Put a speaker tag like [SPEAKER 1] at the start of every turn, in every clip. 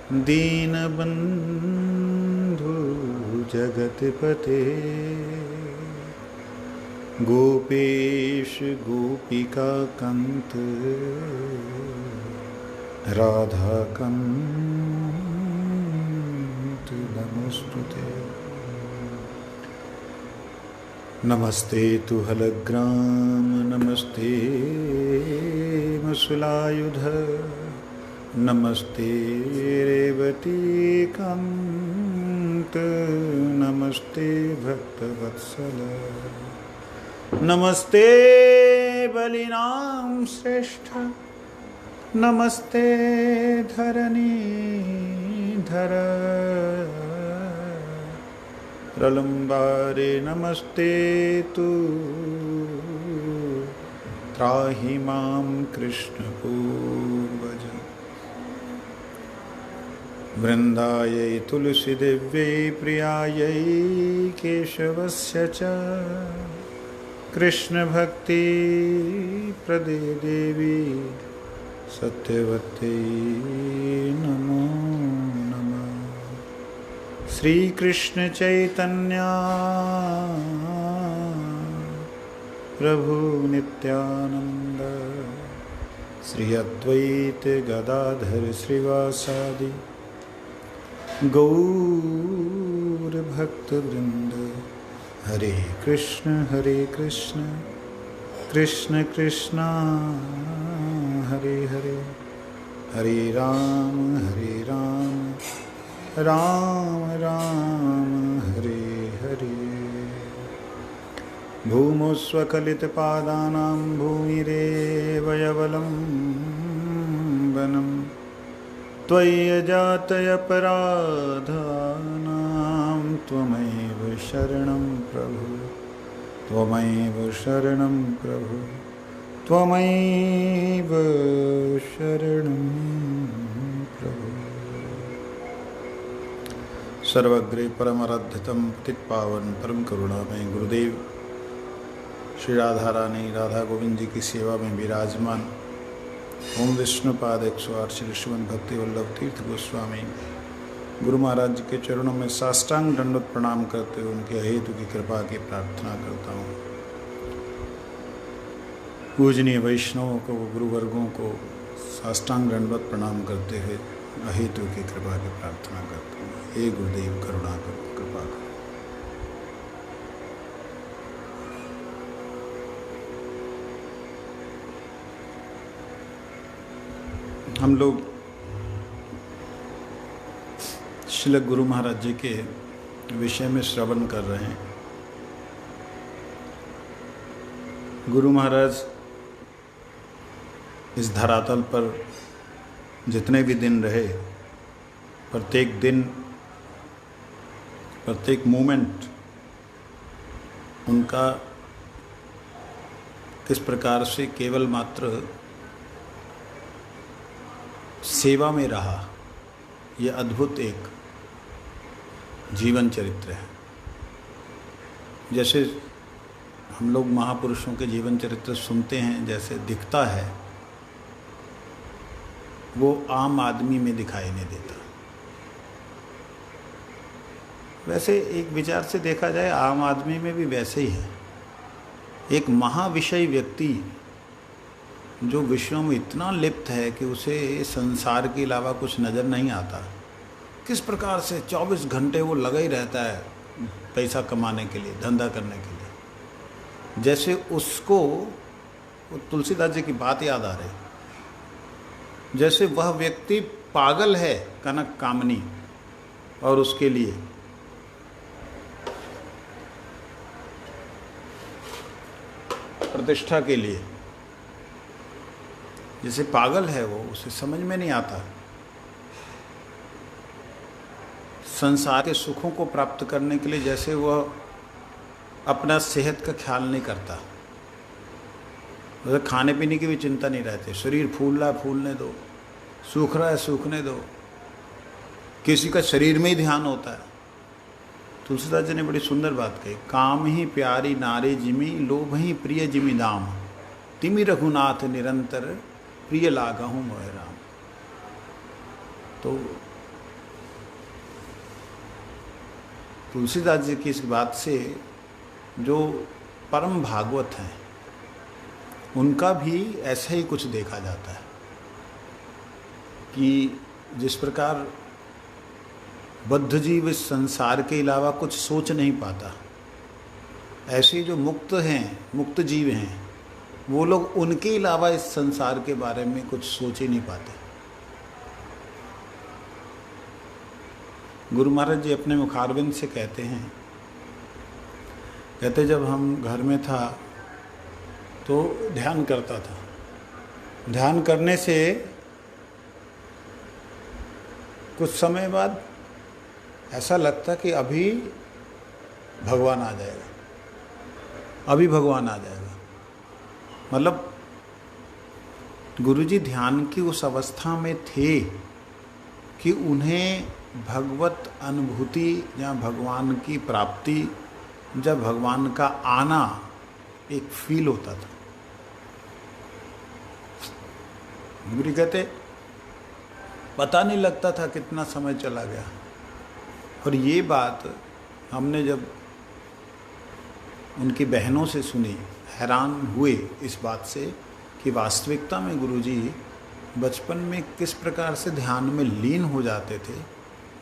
[SPEAKER 1] दीनबन्धु जगत्पते गोपेश गोपिकाकान्त राधाकान्त नमोस्तुते। नमस्ते तु हलग्राम नमस्ते मसुलायुध नमस्ते रेवतीकान्त नमस्ते भक्तवत्सल नमस्ते बलिनां श्रेष्ठ नमस्ते धरणीधर प्रलम्बारे नमस्ते तु त्राहि मां कृष्ण पूर्वज। वृन्दायै तुलसीदेव्यै प्रियायै केशवस्य च कृष्णभक्ति प्रदे देवी सत्यवत्यै नमो नमः। श्री कृष्ण चैतन्य प्रभु नित्यानंद श्री अद्वैत गदाधर श्रीवासादि गौर भक्त वृंद। हरे कृष्ण कृष्ण कृष्ण हरे हरे, हरे राम राम राम हरे हरे। भूमौ स्वकलितपादानां भूमिरेव यवलम्बनम् त्वय्यजातयपराधानां त्वमेव शरणं प्रभु, त्वमेव शरणं प्रभु, त्वमेव शरणं प्रभु। सर्वग्रे परमाराध्यतम पतितपावन परम करुणामय गुरुदेव श्री राधा रानी राधा गोविंद जी की सेवा में विराजमान ओम विष्णुपाद 108 श्री श्रीमद् भक्ति वल्लभ तीर्थ गोस्वामी गुरु महाराज जी के चरणों में साष्टांग दंडवत प्रणाम करते हुए उनके अहेतु की कृपा की प्रार्थना करता हूँ। पूजनीय वैष्णवों को, गुरुवर्गों को साष्टांग दंडवत प्रणाम करते हुए अहेतु की कृपा की प्रार्थना करता हूँ। हे गुरुदेव करुणा करो, कृपा करो। हम लोग श्रील गुरु महाराज जी के विषय में श्रवण कर रहे हैं। गुरु महाराज इस धरातल पर जितने भी दिन रहे, प्रत्येक दिन, प्रत्येक मोमेंट उनका किस प्रकार से केवल मात्र सेवा में रहा, यह अद्भुत एक जीवन चरित्र है। जैसे हम लोग महापुरुषों के जीवन चरित्र सुनते हैं, जैसे दिखता है वो आम आदमी में दिखाई नहीं देता। वैसे एक विचार से देखा जाए आम आदमी में भी वैसे ही है। एक महाविषयी व्यक्ति जो विषयों में इतना लिप्त है कि उसे संसार के अलावा कुछ नज़र नहीं आता, किस प्रकार से 24 घंटे वो लगा ही रहता है पैसा कमाने के लिए, धंधा करने के लिए। जैसे उसको वो तुलसीदास जी की बात याद आ रही, जैसे वह व्यक्ति पागल है कनक कामनी और उसके लिए प्रतिष्ठा के लिए, जैसे पागल है वो, उसे समझ में नहीं आता संसार के सुखों को प्राप्त करने के लिए, जैसे वह अपना सेहत का ख्याल नहीं करता, जैसे खाने पीने की भी चिंता नहीं रहती। शरीर फूल रहा है फूलने दो, सूख रहा है सूखने दो, किसी का शरीर में ही ध्यान होता है। तुलसीदास जी ने बड़ी सुंदर बात कही, काम ही प्यारी नारी जिमी, लोभ ही प्रिय जिमी दाम, तिमि रघुनाथ निरंतर प्रिय लागा हूँ मोह राम। तो तुलसीदास जी की इस बात से जो परम भागवत हैं उनका भी ऐसा ही कुछ देखा जाता है कि जिस प्रकार बद्ध जीव इस संसार के अलावा कुछ सोच नहीं पाता, ऐसे जो मुक्त हैं, मुक्त जीव हैं, वो लोग उनके अलावा इस संसार के बारे में कुछ सोच ही नहीं पाते। गुरु महाराज जी अपने मुखारविंद से कहते हैं, कहते जब हम घर में था तो ध्यान करता था, ध्यान करने से कुछ समय बाद ऐसा लगता कि अभी भगवान आ जाएगा, अभी भगवान आ जाएगा। मतलब गुरुजी ध्यान की उस अवस्था में थे कि उन्हें भगवत अनुभूति या भगवान की प्राप्ति, जब भगवान का आना एक फील होता था। गुरु कहते पता नहीं लगता था कितना समय चला गया। और ये बात हमने जब उनकी बहनों से सुनी, हैरान हुए इस बात से कि वास्तविकता में गुरुजी बचपन में किस प्रकार से ध्यान में लीन हो जाते थे,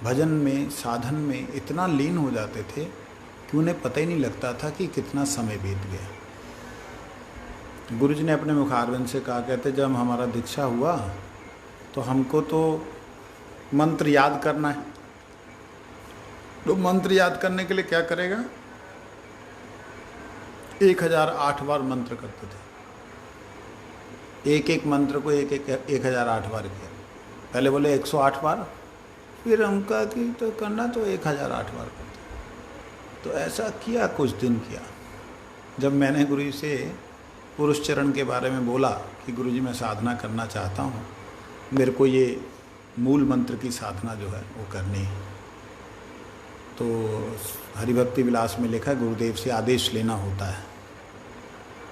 [SPEAKER 1] भजन में, साधन में इतना लीन हो जाते थे कि उन्हें पता ही नहीं लगता था कि कितना समय बीत गया। गुरुजी ने अपने मुखारविंद से कहा, कहते जब हमारा दीक्षा हुआ तो हमको तो मंत्र याद करना है। तो मंत्र याद करने के लिए क्या करेगा, 1008 बार मंत्र करते थे। एक एक मंत्र को 1008 बार किया। पहले बोले 108 बार, फिर हम कहा कि तो करना तो 1008 बार करते। तो ऐसा किया, कुछ दिन किया। जब मैंने गुरु से पुरुष चरण के बारे में बोला कि गुरुजी मैं साधना करना चाहता हूँ, मेरे को ये मूल मंत्र की साधना जो है वो करनी है, तो हरिभक्ति विलास में लिखा है गुरुदेव से आदेश लेना होता है।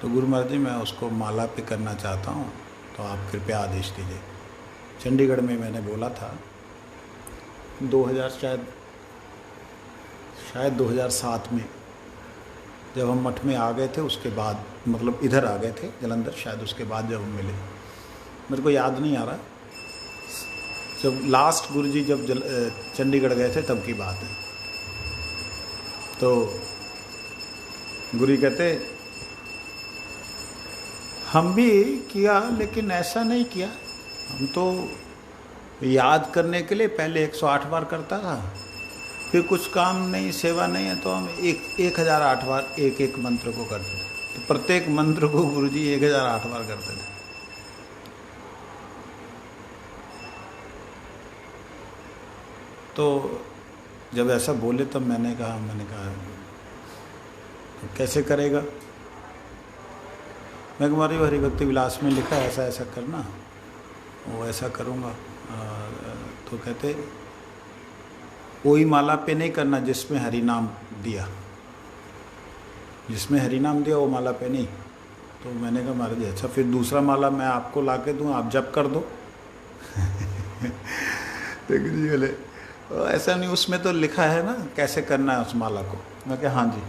[SPEAKER 1] तो गुरु महाराज जी मैं उसको माला पे करना चाहता हूँ, तो आप कृपया आदेश दीजिए। चंडीगढ़ में मैंने बोला था 2000 शायद 2007 में जब हम मठ में आ गए थे, उसके बाद मतलब इधर आ गए थे जलंधर, शायद उसके बाद जब हम मिले, मेरे को याद नहीं आ रहा। जब लास्ट गुरुजी जब चंडीगढ़ गए थे तब की बात है। तो गुरु कहते हम भी किया, लेकिन ऐसा नहीं किया। हम तो याद करने के लिए पहले 108 बार करता था, फिर कुछ काम नहीं, सेवा नहीं है, तो हम 1008 बार एक एक मंत्र को करते थे। तो प्रत्येक मंत्र को गुरुजी 1008 बार करते थे। तो जब ऐसा बोले तब मैंने कहा तो कैसे करेगा। मैं हमारी हरिभक्ति विलास में लिखा ऐसा ऐसा करना, वो ऐसा करूँगा। तो कहते कोई माला पे नहीं करना जिसमें हरि नाम दिया, जिसमें हरि नाम दिया वो माला पे नहीं। तो मैंने कहा महाराज जी अच्छा, फिर दूसरा माला मैं आपको ला के दूँ, आप जप कर दो। तो गुरु जी बोले ऐसा नहीं, उसमें तो लिखा है ना कैसे करना है उस माला को। मैं कहा हाँ जी,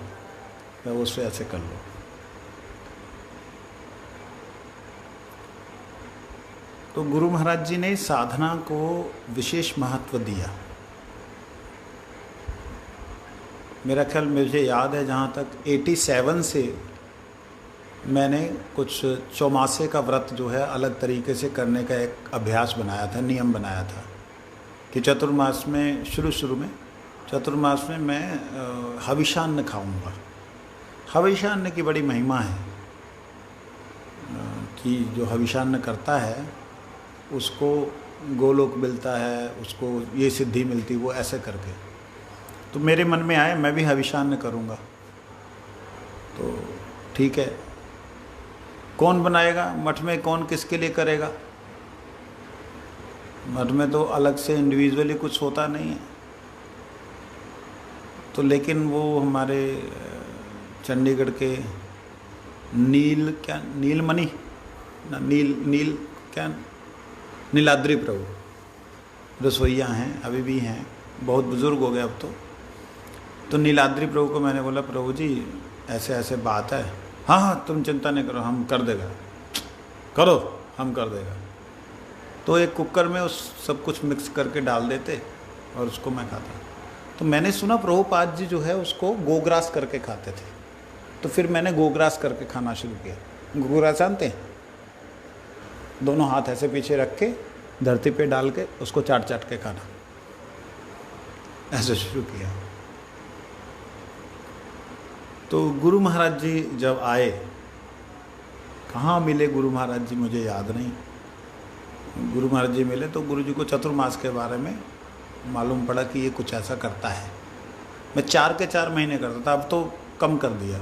[SPEAKER 1] मैं उससे ऐसे कर लो। तो गुरु महाराज जी ने साधना को विशेष महत्व दिया। मेरा ख्याल, मुझे याद है जहाँ तक 87 से मैंने कुछ चौमासे का व्रत जो है अलग तरीके से करने का एक अभ्यास बनाया था, नियम बनाया था कि चतुर्मास में शुरू में चतुर्मास में मैं हविषान्न खाऊंगा। हविषान्न की बड़ी महिमा है कि जो हविषान्न करता है उसको गोलोक मिलता है, उसको ये सिद्धि मिलती, वो ऐसे करके। तो मेरे मन में आया मैं भी हविषान्न करूंगा। तो ठीक है, कौन बनाएगा मठ में, कौन किसके लिए करेगा। मठ में तो अलग से इंडिविजुअली कुछ होता नहीं है। तो लेकिन वो हमारे चंडीगढ़ के नीलाद्री प्रभु रसोइया हैं, अभी भी हैं, बहुत बुज़ुर्ग हो गए अब तो। तो नीलाद्री प्रभु को मैंने बोला, प्रभु जी ऐसे ऐसे बात है। हाँ हाँ तुम चिंता नहीं करो, हम कर देगा, करो हम कर देगा। तो एक कुकर में उस सब कुछ मिक्स करके डाल देते और उसको मैं खाता। तो मैंने सुना प्रभुपाद जी जो है उसको गोग्रास करके खाते थे, तो फिर मैंने गोग्रास करके खाना शुरू किया। गोग्रास जानते हैं? दोनों हाथ ऐसे पीछे रख के धरती पे डाल के उसको चाट चाट के खाना, ऐसे शुरू किया। तो गुरु महाराज जी जब आए, कहाँ मिले गुरु महाराज जी मुझे याद नहीं। गुरु महाराज जी मिले तो गुरु जी को चतुर्मास के बारे में मालूम पड़ा कि ये कुछ ऐसा करता है। मैं 4 के 4 महीने करता था, अब तो कम कर दिया।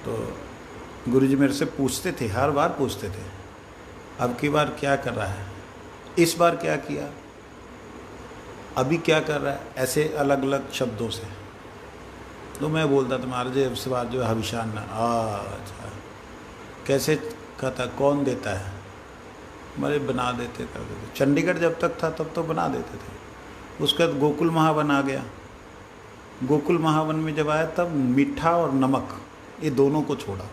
[SPEAKER 1] तो गुरु जी मेरे से पूछते थे, हर बार पूछते थे, अब की बार क्या कर रहा है, इस बार क्या किया, अभी क्या कर रहा है, ऐसे अलग अलग शब्दों से। तो मैं बोलता था महाराज जी इस बार जो है हविषान्न। अच्छा कैसे कहता, कौन देता है? मेरे बना देते कर देते। चंडीगढ़ जब तक था तब तो बना देते थे। उसके बाद गोकुल महावन आ गया। गोकुल महावन में जब आया तब मीठा और नमक ये दोनों को छोड़ा।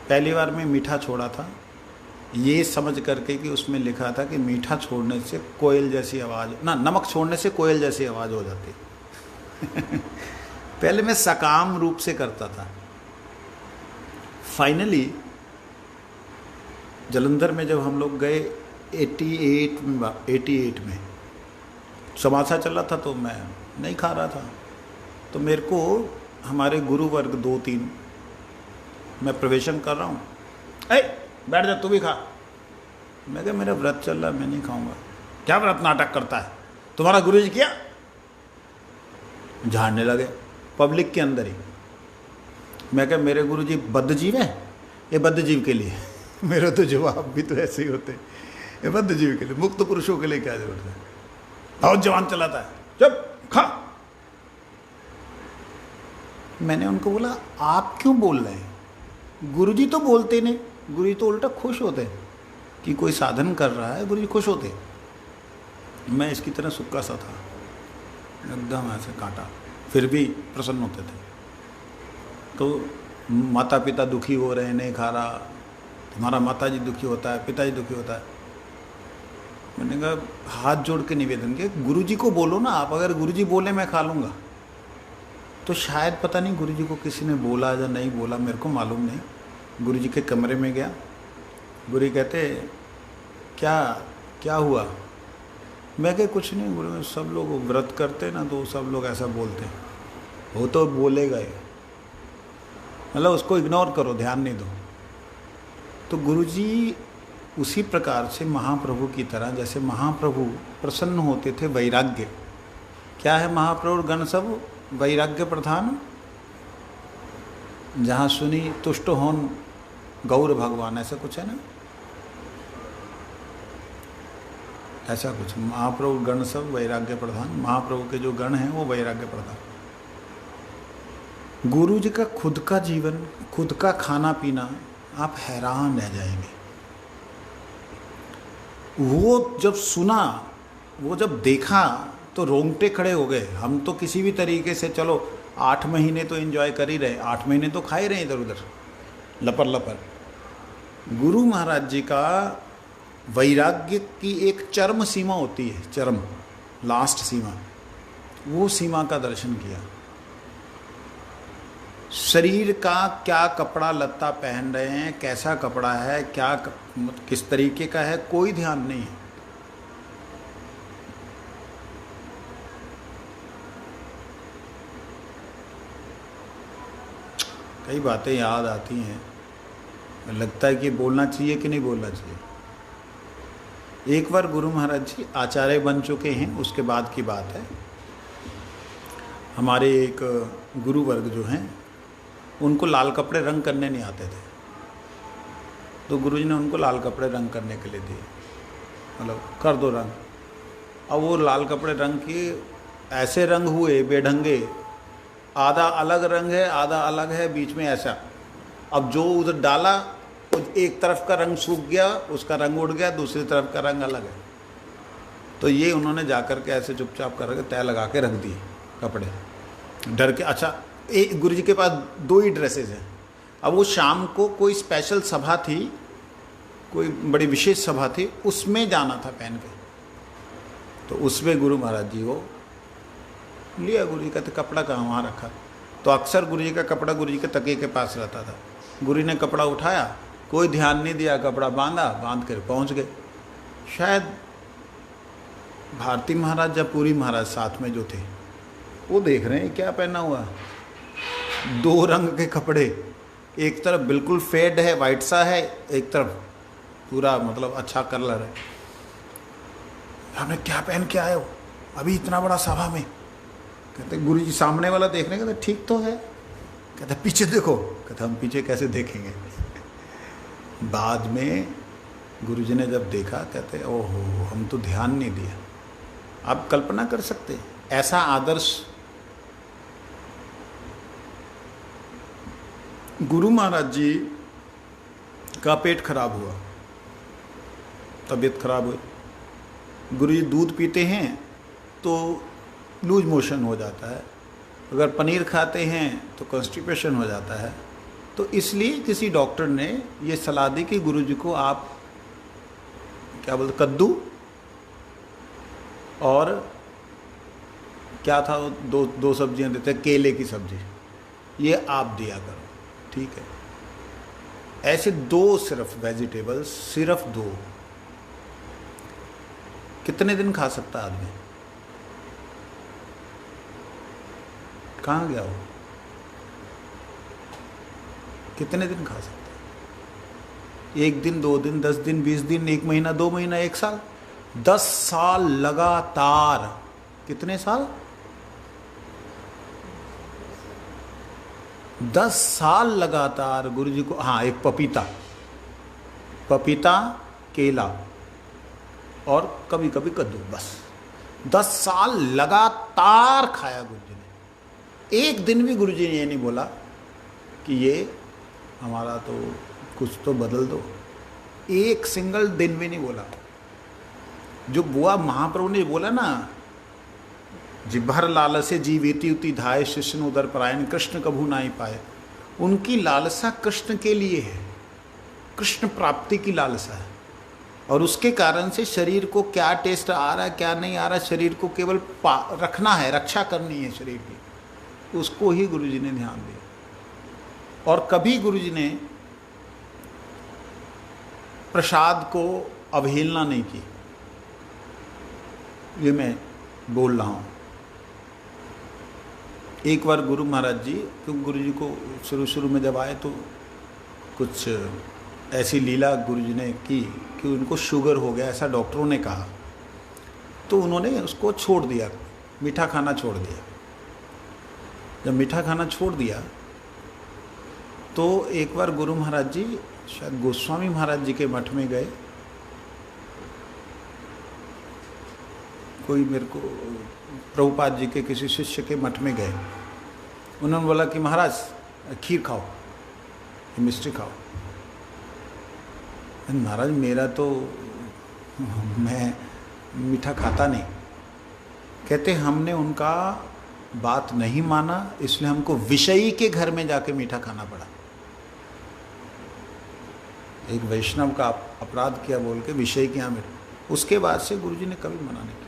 [SPEAKER 1] पहली बार में मीठा छोड़ा था ये समझ करके कि उसमें लिखा था कि मीठा छोड़ने से कोयल जैसी आवाज़, ना नमक छोड़ने से कोयल जैसी आवाज़ हो जाती। पहले मैं सकाम रूप से करता था। फाइनली जलंधर में जब हम लोग गए 88 में समासा चला था तो मैं नहीं खा रहा था। तो मेरे को हमारे गुरु वर्ग 2-3, मैं प्रवेशन कर रहा हूँ, ऐ बैठ जा तू भी खा। मैं कहा मेरा व्रत चल रहा है मैं नहीं खाऊंगा। क्या व्रत नाटक करता है तुम्हारा गुरु जी? क्या झाड़ने लगे पब्लिक के अंदर ही। मैं कहा मेरे गुरु जी बद्ध जीव है, ये बद्ध जीव के लिए। मेरा तो जवाब भी तो ऐसे ही होते, ये बद्ध जीव के लिए, मुक्त पुरुषों के लिए क्या जरूरत है, बहुत जवान चलाता है, जब खा। मैंने उनको बोला आप क्यों बोल रहे हैं? गुरुजी तो बोलते नहीं, गुरुजी तो उल्टा खुश होते कि कोई साधन कर रहा है, गुरुजी खुश होते। मैं इसकी तरह सुक्का सा था, एकदम ऐसे कांटा, फिर भी प्रसन्न होते थे। तो माता पिता दुखी हो रहे हैं, नहीं खा रहा, तुम्हारा माता जी दुखी होता है, पिताजी दुखी होता है। मैंने कहा हाथ जोड़ के निवेदन किया, गुरुजी को बोलो ना आप, अगर गुरुजी बोले मैं खा लूँगा। तो शायद पता नहीं गुरुजी को किसी ने बोला या नहीं बोला, मेरे को मालूम नहीं। गुरुजी के कमरे में गया, गुरुजी कहते क्या क्या हुआ? मैं कहा कुछ नहीं गुरु, सब लोग व्रत करते ना तो सब लोग ऐसा बोलते हैं, वो तो बोलेगा ही, मतलब उसको इग्नोर करो, ध्यान नहीं दो। तो गुरुजी उसी प्रकार से महाप्रभु की तरह, जैसे महाप्रभु प्रसन्न होते थे वैराग्य, क्या है महाप्रभु गण सब वैराग्य प्रधान, जहाँ सुनी तुष्ट होन गौर भगवान, ऐसा कुछ है ना, ऐसा कुछ। महाप्रभु गण सब वैराग्य प्रधान, महाप्रभु के जो गण हैं वो वैराग्य प्रधान। गुरु जी का खुद का जीवन, खुद का खाना पीना, आप हैरान रह जाएंगे। वो जब सुना, वो जब देखा तो रोंगटे खड़े हो गए। हम तो किसी भी तरीके से चलो 8 महीने तो एंजॉय कर ही रहे, 8 महीने तो खा ही रहे इधर उधर लपर लपर। गुरु महाराज जी का वैराग्य की एक चरम सीमा होती है, चरम लास्ट सीमा, वो सीमा का दर्शन किया। शरीर का क्या कपड़ा लत्ता पहन रहे हैं, कैसा कपड़ा है, क्या किस तरीके का है, कोई ध्यान नहीं है। कई बातें याद आती हैं, लगता है कि बोलना चाहिए कि नहीं बोलना चाहिए। एक बार गुरु महाराज जी आचार्य बन चुके हैं, उसके बाद की बात है। हमारे एक गुरु वर्ग जो हैं उनको लाल कपड़े रंग करने नहीं आते थे, तो गुरुजी ने उनको लाल कपड़े रंग करने के लिए दिए, मतलब कर दो रंग। अब वो लाल कपड़े रंग किए, ऐसे रंग हुए बेढंगे, आधा अलग रंग है आधा अलग है, बीच में ऐसा। अब जो उधर डाला एक तरफ का रंग सूख गया, उसका रंग उड़ गया, दूसरी तरफ का रंग अलग है। तो ये उन्होंने जाकर के ऐसे चुपचाप करके तय लगा के रख दिए कपड़े, डर के। अच्छा, एक गुरु जी के पास 2 ही ड्रेसेज हैं। अब वो शाम को कोई स्पेशल सभा थी, कोई बड़ी विशेष सभा थी, उसमें जाना था पहन के। तो उसमें गुरु महाराज जी को लिया। गुरु जी कहते कपड़ा कहाँ, वहाँ रखा। तो अक्सर गुरु जी का कपड़ा गुरु जी के तकिए के पास रहता था। गुरु जी ने कपड़ा उठाया, कोई ध्यान नहीं दिया, कपड़ा बांधा, बांध कर पहुँच गए। शायद भारती महाराज या पूरी महाराज साथ में जो थे, वो देख रहे हैं क्या पहना हुआ, 2 रंग के कपड़े, एक तरफ बिल्कुल फेड है, वाइट सा है, एक तरफ पूरा मतलब अच्छा कलर है। हमने क्या पहन के आए हो अभी इतना बड़ा सभा में? कहते गुरुजी सामने वाला देख रहे, कहते ठीक तो है। कहते पीछे देखो। कहते हम पीछे कैसे देखेंगे? बाद में गुरुजी ने जब देखा, कहते ओहो हम तो ध्यान नहीं दिया। आप कल्पना कर सकते ऐसा आदर्श। गुरु महाराज जी का पेट खराब हुआ, तबीयत खराब हुई। गुरु जी दूध पीते हैं तो लूज मोशन हो जाता है, अगर पनीर खाते हैं तो कॉन्स्टिपेशन हो जाता है। तो इसलिए किसी डॉक्टर ने ये सलाह दी कि गुरु जी को आप क्या बोलते, कद्दू और क्या था वो, दो सब्जियां देते हैं, केले की सब्जी, ये आप दिया करो। ठीक है, ऐसे 2 सिर्फ वेजिटेबल्स, सिर्फ 2 कितने दिन खा सकता है आदमी? कहाँ गया वो? कितने दिन खा सकता है? 1 दिन, 2 दिन, 10 दिन, 20 दिन, 1 महीना, 2 महीना, 1 साल, 10 साल लगातार। कितने साल? 10 साल लगातार गुरु जी को। हाँ, एक पपीता, केला और कभी कभी कद्दू, बस 10 साल लगातार खाया गुरु जी ने। एक दिन भी गुरु जी ने ये नहीं बोला कि ये हमारा तो कुछ तो बदल दो। एक सिंगल दिन भी नहीं बोला। जो बुआ महाप्रभु ने बोला ना, जिभर लालसे जीवेती उति धाय शिष्य उदर परायण कृष्ण कभू ना ही पाए। उनकी लालसा कृष्ण के लिए है, कृष्ण प्राप्ति की लालसा है। और उसके कारण से शरीर को क्या टेस्ट आ रहा है क्या नहीं आ रहा, शरीर को केवल रखना है, रक्षा करनी है शरीर की, उसको ही गुरुजी ने ध्यान दिया। और कभी गुरुजी ने प्रसाद को अवहेलना नहीं की, ये मैं बोल रहा हूँ। एक बार गुरु महाराज जी, क्योंकि गुरु जी को शुरू में जब आए तो कुछ ऐसी लीला गुरु जी ने की कि उनको शुगर हो गया, ऐसा डॉक्टरों ने कहा। तो उन्होंने उसको छोड़ दिया, मीठा खाना छोड़ दिया। जब मीठा खाना छोड़ दिया तो एक बार गुरु महाराज जी शायद गोस्वामी महाराज जी के मठ में गए। कोई मेरे को प्रभुपाद जी के किसी शिष्य के मठ में गए। उन्होंने बोला कि महाराज खीर खाओ, मिष्टी खाओ। महाराज मेरा तो, मैं मीठा खाता नहीं। कहते हमने उनका बात नहीं माना, इसलिए हमको विषयी के घर में जाके मीठा खाना पड़ा। एक वैष्णव का अपराध किया बोल के विषय के यहाँ मीठा। उसके बाद से गुरुजी ने कभी मना नहीं किया।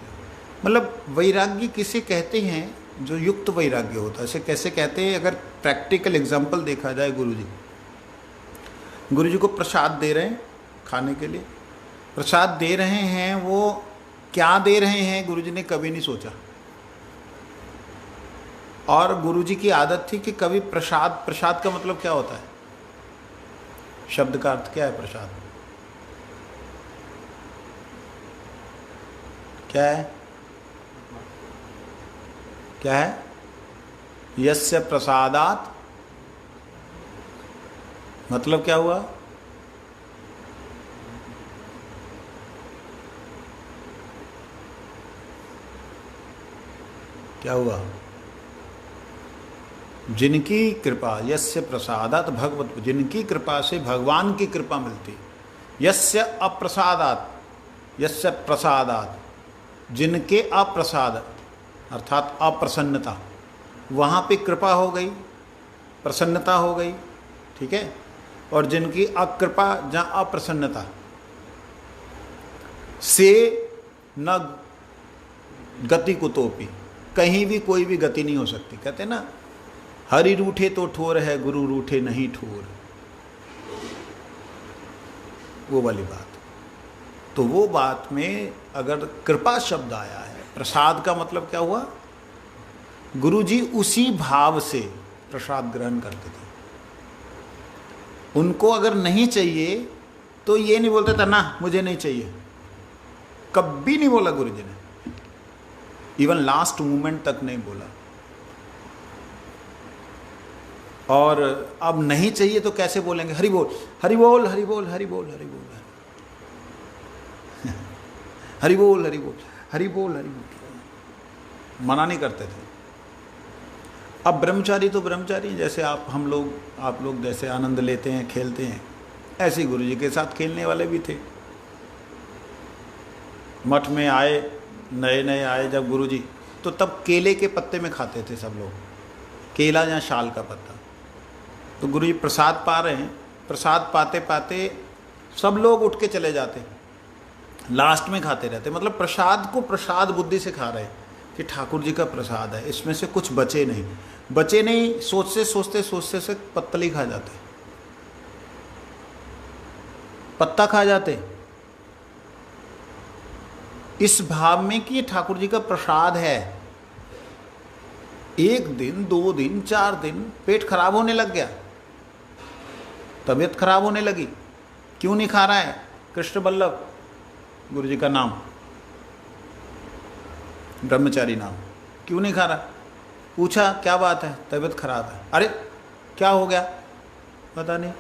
[SPEAKER 1] मतलब वैराग्य किसे कहते हैं? जो युक्त वैराग्य होता है। इसे कैसे कहते हैं? अगर प्रैक्टिकल एग्जाम्पल देखा जाए, गुरुजी को प्रसाद दे रहे हैं खाने के लिए, प्रसाद दे रहे हैं, वो क्या दे रहे हैं गुरुजी ने कभी नहीं सोचा। और गुरुजी की आदत थी कि कभी प्रसाद का मतलब क्या होता है? शब्द का अर्थ क्या है? प्रसाद क्या है? क्या है? यस्य प्रसादात, मतलब क्या हुआ? क्या हुआ? जिनकी कृपा, यस्य प्रसादात भगवत, जिनकी कृपा से भगवान की कृपा मिलती। यस्य अप्रसादात, यस्य प्रसादात, जिनके अप्रसाद अर्थात अप्रसन्नता, वहाँ पे कृपा हो गई, प्रसन्नता हो गई, ठीक है। और जिनकी अकृपा जहाँ अप्रसन्नता से न गति कुतोपि, कहीं भी कोई भी गति नहीं हो सकती। कहते ना, हरि रूठे तो ठोर है, गुरु रूठे नहीं ठोर, वो वाली बात। तो वो बात में अगर कृपा शब्द आया है, प्रसाद का मतलब क्या हुआ, गुरु जी उसी भाव से प्रसाद ग्रहण करते थे। उनको अगर नहीं चाहिए तो ये नहीं बोलते था ना मुझे नहीं चाहिए, कभी नहीं बोला गुरु जी ने, इवन लास्ट मोमेंट तक नहीं बोला। और अब नहीं चाहिए तो कैसे बोलेंगे, हरि बोल हरि बोल हरि बोल हरि बोल हरि बोल हरि बोल हरि बोल हरि बोल हरि बोल, मना नहीं करते थे। अब ब्रह्मचारी तो ब्रह्मचारी, जैसे आप लोग जैसे आनंद लेते हैं, खेलते हैं, ऐसे ही गुरु जी के साथ खेलने वाले भी थे। मठ में आए, नए नए आए जब गुरु जी, तो तब केले के पत्ते में खाते थे सब लोग, केला या शाल का पत्ता। तो गुरु जी प्रसाद पा रहे हैं, प्रसाद पाते पाते सब लोग उठ के चले जाते, लास्ट में खाते रहते। मतलब प्रसाद को प्रसाद बुद्धि से खा रहे कि ठाकुर जी का प्रसाद है, इसमें से कुछ बचे नहीं, सोचते सोचते पत्तली खा जाते, पत्ता खा जाते, इस भाव में कि ये ठाकुर जी का प्रसाद है। 1 दिन 2 दिन 4 दिन पेट खराब होने लग गया, तबीयत खराब होने लगी। क्यों नहीं खा रहा है? कृष्ण बल्लभ गुरु जी का नाम, ब्रह्मचारी नाम, क्यों नहीं खा रहा? पूछा क्या बात है? तबीयत खराब है। अरे क्या हो गया? पता नहीं,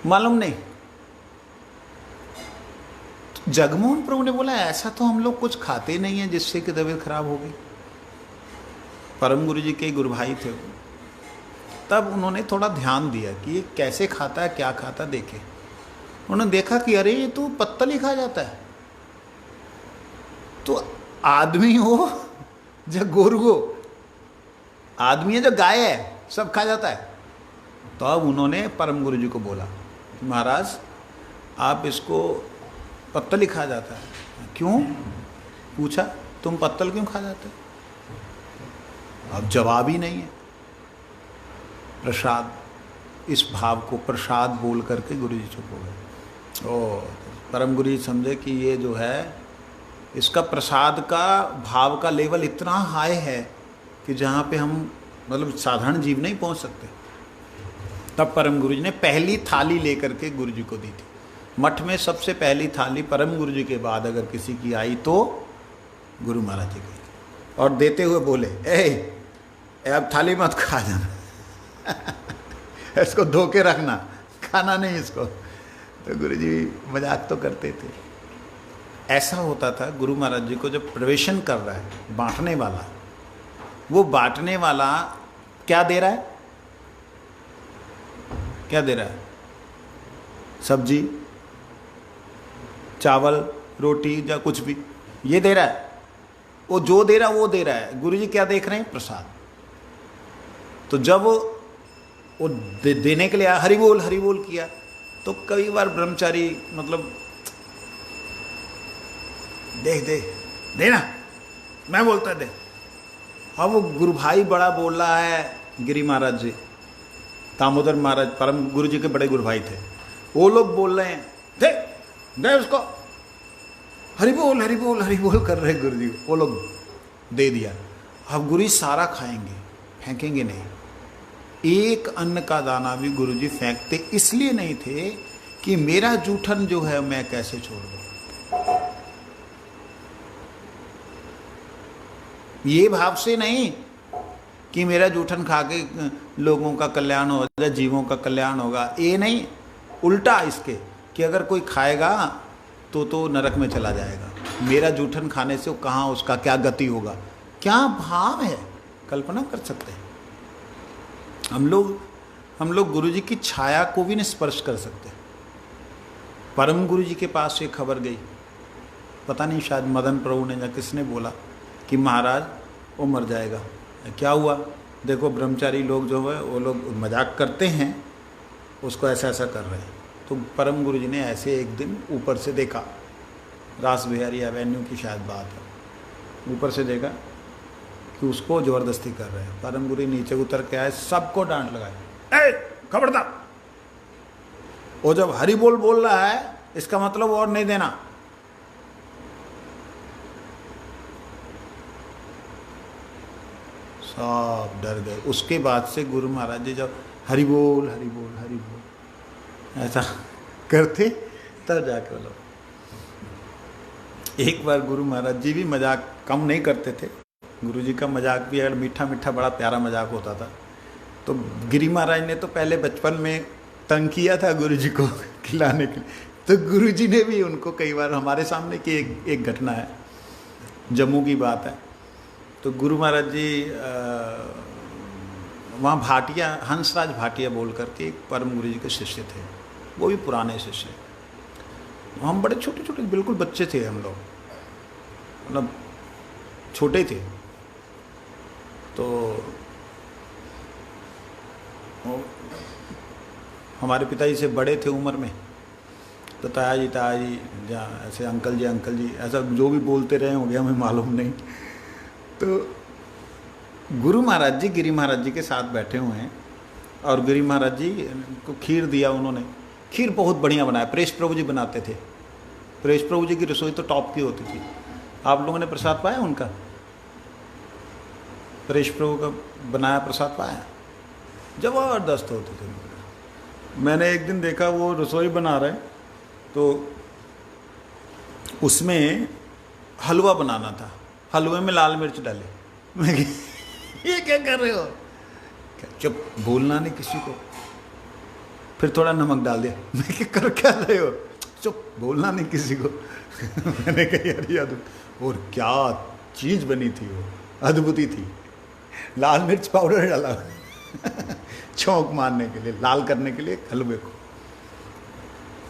[SPEAKER 1] मालूम नहीं। जगमोहन प्रभु ने बोला ऐसा तो हम लोग कुछ खाते नहीं है जिससे कि तबीयत खराब हो गई। परम गुरु जी के गुरु भाई थे वो। तब उन्होंने थोड़ा ध्यान दिया कि ये कैसे खाता है, क्या खाता, देखे। उन्होंने देखा कि अरे ये तो पत्तल ही खा जाता है। तो आदमी हो जो गोरु, आदमी है जो गाय है, सब खा जाता है। तो अब उन्होंने परम गुरु जी को बोला, महाराज आप इसको पत्तल ही खा जाता है। क्यों? पूछा तुम पत्तल क्यों खा जाते? अब जवाब ही नहीं है। प्रसाद, इस भाव को प्रसाद बोल करके गुरु जी चुप हो गए। ओ परम गुरु जी समझे कि ये जो है, इसका प्रसाद का भाव का लेवल इतना हाई है कि जहाँ पे हम मतलब साधारण जीव नहीं पहुँच सकते। तब परम गुरु जी ने पहली थाली लेकर के गुरु जी को दी थी। मठ में सबसे पहली थाली परम गुरु जी के बाद अगर किसी की आई तो गुरु महाराज जी की। और देते हुए बोले, ए अब थाली मत खा जाना इसको धो के रखना, खाना नहीं इसको। तो गुरु जी मजाक तो करते थे। ऐसा होता था गुरु महाराज जी को जब प्रवेशन कर रहा है बांटने वाला, वो बांटने वाला क्या दे रहा है? क्या दे रहा है? सब्जी, चावल, रोटी या कुछ भी ये दे रहा है। वो जो दे रहा है वो दे रहा है। गुरु जी क्या देख रहे हैं? प्रसाद। तो जब वो देने के लिए हरि बोल किया, तो कई बार ब्रह्मचारी मतलब देना, मैं बोलता दे। अब वो गुरु भाई बड़ा बोल रहा है, गिरी महाराज जी, दामोदर महाराज परम गुरु जी के बड़े गुरु भाई थे, वो लोग बोल रहे हैं दे उसको, हरि बोल कर रहे गुरु जी। वो लोग दे दिया। अब गुरु जी सारा खाएंगे, फेंकेंगे नहीं। एक अन्न का दाना भी गुरु जी फेंकते इसलिए नहीं थे कि मेरा जूठन जो है मैं कैसे छोड़ दूं। ये भाव से नहीं कि मेरा जूठन खा के लोगों का कल्याण होगा, जीवों का कल्याण होगा, ये नहीं। उल्टा इसके कि अगर कोई खाएगा तो नरक में चला जाएगा। मेरा जूठन खाने से कहाँ उसका क्या गति होगा, क्या भाव है, कल्पना कर सकते हैं। हम लोग गुरु जी की छाया को भी नहीं स्पर्श कर सकते। परम गुरु जी के पास ये खबर गई पता नहीं शायद मदन प्रभु ने या किसने बोला कि महाराज वो मर जाएगा। क्या हुआ, देखो ब्रह्मचारी लोग जो है वो लोग मजाक करते हैं, उसको ऐसा ऐसा कर रहे हैं। तो परम गुरु जी ने ऐसे एक दिन ऊपर से देखा, रास बिहारी एवेन्यू की शायद बात है, ऊपर से देखा कि उसको ज़बरदस्ती कर रहे हैं। परम गुरु नीचे उतर के आए, सबको डांट लगाए, ए खबरदार, वो जब हरि बोल रहा है इसका मतलब और नहीं देना। सब डर गए। उसके बाद से गुरु महाराज जी जब हरि बोल ऐसा करते तब जाके बोलो। एक बार गुरु महाराज जी भी मजाक कम नहीं करते थे। गुरु जी का मजाक भी अगर मीठा मीठा बड़ा प्यारा मजाक होता था। तो गिरी महाराज ने तो पहले बचपन में तंग किया था गुरु जी को खिलाने के लिए, तो गुरु जी ने भी उनको कई बार, हमारे सामने की एक घटना है, जम्मू की बात है। तो गुरु महाराज जी वहाँ भाटिया, हंसराज भाटिया बोल करके एक परम गुरु जी के शिष्य थे, वो भी पुराने शिष्य। हम बड़े छोटे छोटे बिल्कुल बच्चे थे हम लोग, मतलब छोटे थे। तो हमारे पिताजी से बड़े थे उम्र में, तो ताया जी जहाँ ऐसे अंकल जी ऐसा जो भी बोलते रहे होंगे हमें मालूम नहीं। तो गुरु महाराज जी गिरी महाराज जी के साथ बैठे हुए हैं और गिरी महाराज जी को खीर दिया उन्होंने। खीर बहुत बढ़िया बनाया, परेश प्रभु जी बनाते थे। परेश प्रभु जी की रसोई तो टॉप की होती थी। आप लोगों ने प्रसाद पाया उनका? परेश प्रभु का बनाया प्रसाद पाया, जबरदस्त होते थे। मैंने एक दिन देखा वो रसोई बना रहे, तो उसमें हलवा बनाना था, हलवे में लाल मिर्च डाले। मैं ये क्या कर रहे हो? चुप, बोलना नहीं किसी को। फिर थोड़ा नमक डाल दिया। मैं क्या कर क्या रहे हो? चुप, बोलना नहीं किसी को। मैंने कहा यार ये अद्भुत, और क्या चीज़ बनी थी वो, अद्भुत ही थी। लाल मिर्च पाउडर डाला छौंक मारने के लिए, लाल करने के लिए हलवे को।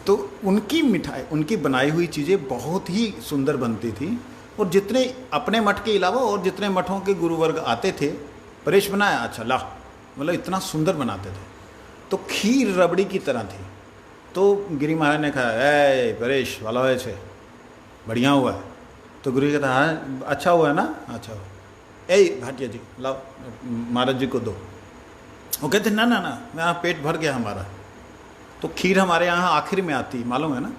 [SPEAKER 1] तो उनकी मिठाई, उनकी बनाई हुई चीज़ें बहुत ही सुंदर बनती थी। और जितने अपने मठ के अलावा और जितने मठों के गुरुवर्ग आते थे, परेश बनाया, अच्छा ला, मतलब इतना सुंदर बनाते थे। तो खीर रबड़ी की तरह थी। तो गिरी महाराज ने कहा, ए परेश वाला है, बढ़िया हुआ है। तो गुरु जी कहता, हाँ अच्छा हुआ है ना, अच्छा हुआ। ए भाटिया जी लाओ, महाराज जी को दो। वो कहते ना ना ना, यहाँ पेट भर गया हमारा। तो खीर हमारे यहाँ आखिर में आती, मालूम है ना,